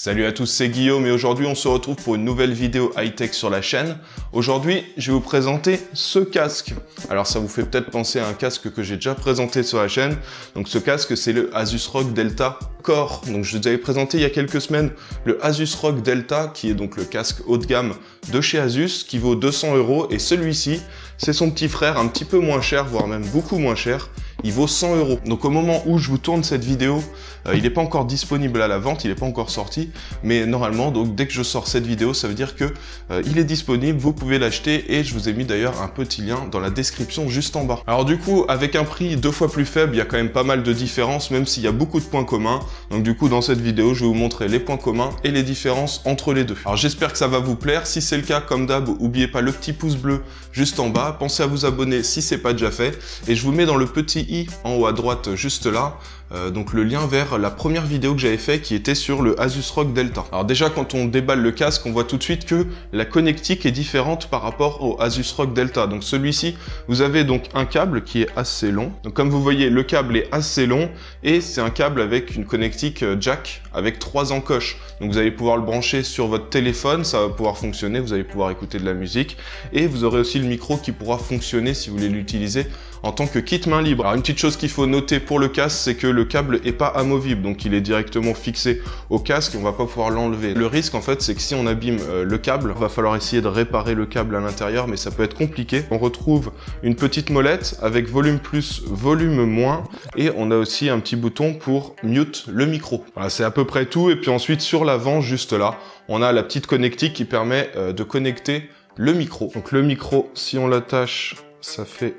Salut à tous, c'est Guillaume et aujourd'hui on se retrouve pour une nouvelle vidéo high-tech sur la chaîne. Aujourd'hui, je vais vous présenter ce casque. Alors ça vous fait peut-être penser à un casque que j'ai déjà présenté sur la chaîne. Donc ce casque, c'est le Asus ROG Delta Core. Donc je vous avais présenté il y a quelques semaines le Asus ROG Delta, qui est donc le casque haut de gamme de chez Asus, qui vaut 200 €. Et celui-ci, c'est son petit frère, un petit peu moins cher, voire même beaucoup moins cher. Il vaut 100 €. Donc au moment où je vous tourne cette vidéo, il n'est pas encore disponible à la vente, il n'est pas encore sorti, mais normalement, donc dès que je sors cette vidéo, ça veut dire que il est disponible, vous pouvez l'acheter et je vous ai mis d'ailleurs un petit lien dans la description juste en bas. Alors du coup, avec un prix 2 fois plus faible, il y a quand même pas mal de différences, même s'il y a beaucoup de points communs. Donc du coup, dans cette vidéo, je vais vous montrer les points communs et les différences entre les deux. Alors j'espère que ça va vous plaire. Si c'est le cas, comme d'hab, n'oubliez pas le petit pouce bleu juste en bas. Pensez à vous abonner si c'est pas déjà fait. Et je vous mets dans le petit i en haut à droite, juste là, donc le lien vers la première vidéo que j'avais fait qui était sur le Asus ROG Delta. Alors déjà, quand on déballe le casque, on voit tout de suite que la connectique est différente par rapport au Asus ROG Delta. Donc celui-ci, vous avez donc un câble qui est assez long. Donc comme vous voyez, le câble est assez long et c'est un câble avec une connectique jack avec 3 encoches. Donc vous allez pouvoir le brancher sur votre téléphone, ça va pouvoir fonctionner, vous allez pouvoir écouter de la musique et vous aurez aussi le micro qui pourra fonctionner si vous voulez l'utiliser en tant que kit main libre. Alors une petite chose qu'il faut noter pour le casque, c'est que le câble est pas amovible, donc il est directement fixé au casque et on va pas pouvoir l'enlever. Le risque en fait, c'est que si on abîme le câble, il va falloir essayer de réparer le câble à l'intérieur, mais ça peut être compliqué. On retrouve une petite molette avec volume plus, volume moins, et on a aussi un petit bouton pour mute le micro. Voilà, c'est à peu près tout. Et puis ensuite sur l'avant, juste là, on a la petite connectique qui permet de connecter le micro. Donc le micro, si on l'attache, ça fait...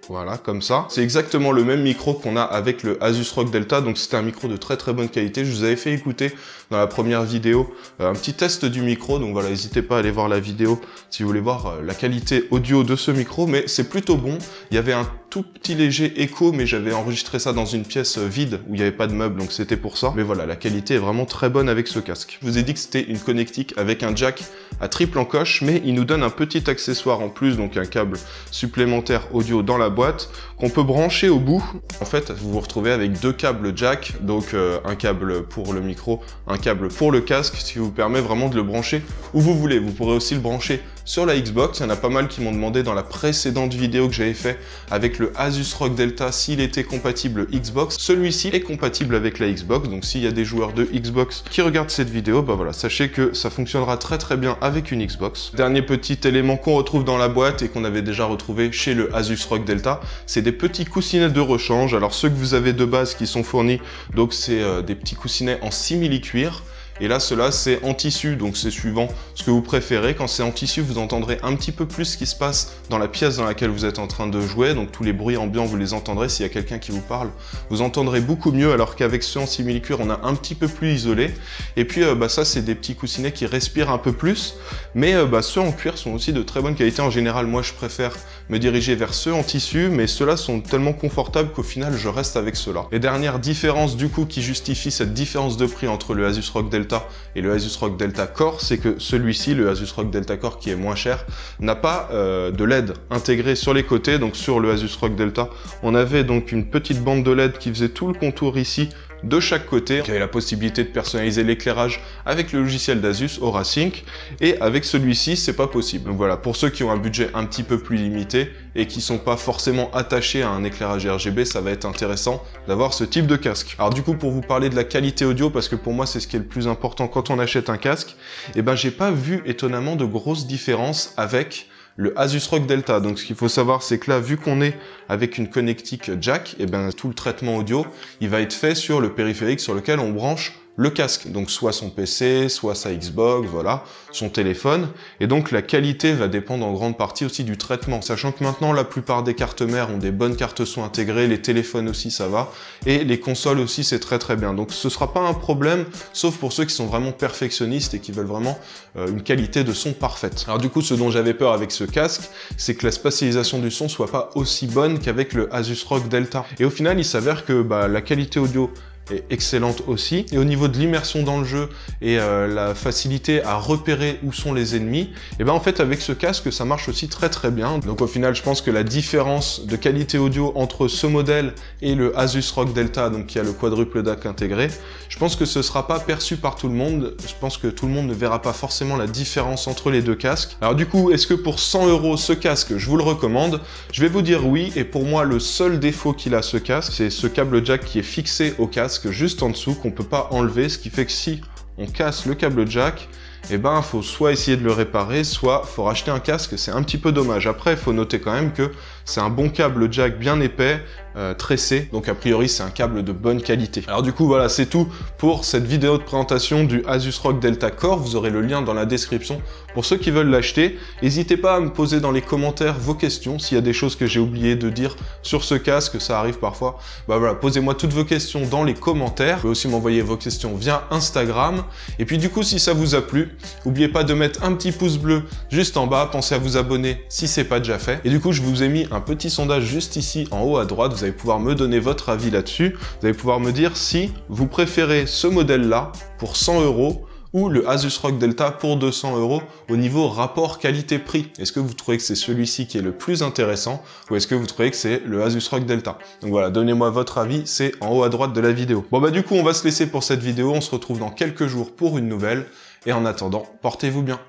voilà, comme ça. C'est exactement le même micro qu'on a avec le Asus ROG Delta, donc c'était un micro de très très bonne qualité. Je vous avais fait écouter dans la première vidéo un petit test du micro, donc voilà, n'hésitez pas à aller voir la vidéo si vous voulez voir la qualité audio de ce micro, mais c'est plutôt bon. Il y avait un tout petit léger écho, mais j'avais enregistré ça dans une pièce vide où il n'y avait pas de meubles, donc c'était pour ça. Mais voilà, la qualité est vraiment très bonne avec ce casque. Je vous ai dit que c'était une connectique avec un jack à triple encoche, mais il nous donne un petit accessoire en plus, donc un câble supplémentaire audio dans la boîte qu'on peut brancher au bout. En fait, vous vous retrouvez avec 2 câbles jack, donc un câble pour le micro, un câble pour le casque, ce qui vous permet vraiment de le brancher où vous voulez. Vous pourrez aussi le brancher sur la Xbox. Il y en a pas mal qui m'ont demandé dans la précédente vidéo que j'avais fait avec le Asus ROG Delta s'il était compatible Xbox. Celui-ci est compatible avec la Xbox, donc s'il y a des joueurs de Xbox qui regardent cette vidéo, bah voilà, sachez que ça fonctionnera très très bien avec une Xbox. Dernier petit élément qu'on retrouve dans la boîte et qu'on avait déjà retrouvé chez le Asus ROG Delta, c'est des petits coussinets de rechange. Alors ceux que vous avez de base qui sont fournis, donc c'est des petits coussinets en simili-cuir. Et là, cela c'est en tissu, donc c'est suivant ce que vous préférez. Quand c'est en tissu, vous entendrez un petit peu plus ce qui se passe dans la pièce dans laquelle vous êtes en train de jouer. Donc tous les bruits ambiants, vous les entendrez. S'il y a quelqu'un qui vous parle, vous entendrez beaucoup mieux, alors qu'avec ceux en simili-cuir, on a un petit peu plus isolé. Et puis ça, c'est des petits coussinets qui respirent un peu plus. Mais ceux en cuir sont aussi de très bonne qualité. En général, moi, je préfère me diriger vers ceux en tissu, mais ceux-là sont tellement confortables qu'au final, je reste avec ceux-là. Les dernières différences, du coup, qui justifient cette différence de prix entre le Asus ROG Delta et le Asus ROG Delta Core, c'est que celui-ci, le Asus ROG Delta Core qui est moins cher, n'a pas de LED intégré sur les côtés. Donc sur le Asus ROG Delta, on avait donc une petite bande de LED qui faisait tout le contour ici de chaque côté. Il y avait la possibilité de personnaliser l'éclairage avec le logiciel d'Asus AuraSync, et avec celui-ci c'est pas possible. Donc voilà, pour ceux qui ont un budget un petit peu plus limité et qui sont pas forcément attachés à un éclairage RGB, ça va être intéressant d'avoir ce type de casque. Alors du coup, pour vous parler de la qualité audio, parce que pour moi c'est ce qui est le plus important quand on achète un casque, et ben j'ai pas vu étonnamment de grosses différences avec le Asus ROG Delta. Donc ce qu'il faut savoir, c'est que là, vu qu'on est avec une connectique jack, et ben tout le traitement audio, il va être fait sur le périphérique sur lequel on branche le casque, donc soit son PC, soit sa Xbox, voilà, son téléphone, et donc la qualité va dépendre en grande partie aussi du traitement, sachant que maintenant la plupart des cartes mères ont des bonnes cartes son intégrées, les téléphones aussi ça va, et les consoles aussi c'est très très bien, donc ce sera pas un problème, sauf pour ceux qui sont vraiment perfectionnistes et qui veulent vraiment une qualité de son parfaite. Alors du coup, ce dont j'avais peur avec ce casque, c'est que la spatialisation du son soit pas aussi bonne qu'avec le Asus ROG Delta, et au final il s'avère que la qualité audio est excellente aussi. Et au niveau de l'immersion dans le jeu et la facilité à repérer où sont les ennemis, et ben en fait avec ce casque ça marche aussi très bien. Donc au final je pense que la différence de qualité audio entre ce modèle et le Asus ROG Delta, donc qui a le quadruple DAC intégré, je pense que ce sera pas perçu par tout le monde. Je pense que tout le monde ne verra pas forcément la différence entre les deux casques. Alors du coup, est-ce que pour 100 € ce casque, je vous le recommande? Je vais vous dire oui, et pour moi le seul défaut qu'il a ce casque, c'est ce câble jack qui est fixé au casque juste en dessous, qu'on peut pas enlever, ce qui fait que si on casse le câble jack, et ben il faut soit essayer de le réparer, soit faut racheter un casque, c'est un petit peu dommage. Après il faut noter quand même que c'est un bon câble jack bien épais, tressé, donc a priori c'est un câble de bonne qualité. Alors du coup voilà, c'est tout pour cette vidéo de présentation du Asus ROG Delta Core. Vous aurez le lien dans la description pour ceux qui veulent l'acheter. N'hésitez pas à me poser dans les commentaires vos questions, s'il y a des choses que j'ai oublié de dire sur ce casque, ça arrive parfois. Bah voilà, posez-moi toutes vos questions dans les commentaires. Vous pouvez aussi m'envoyer vos questions via Instagram. Et puis du coup, si ça vous a plu, n'oubliez pas de mettre un petit pouce bleu juste en bas, pensez à vous abonner si c'est pas déjà fait. Et du coup, je vous ai mis un petit sondage juste ici en haut à droite, vous allez pouvoir me donner votre avis là-dessus. Vous allez pouvoir me dire si vous préférez ce modèle-là pour 100 € ou le Asus ROG Delta pour 200 € au niveau rapport qualité-prix. Est-ce que vous trouvez que c'est celui-ci qui est le plus intéressant ou est-ce que vous trouvez que c'est le Asus ROG Delta? Donc voilà, donnez-moi votre avis, c'est en haut à droite de la vidéo. Bon bah du coup, on va se laisser pour cette vidéo, on se retrouve dans quelques jours pour une nouvelle et en attendant, portez-vous bien.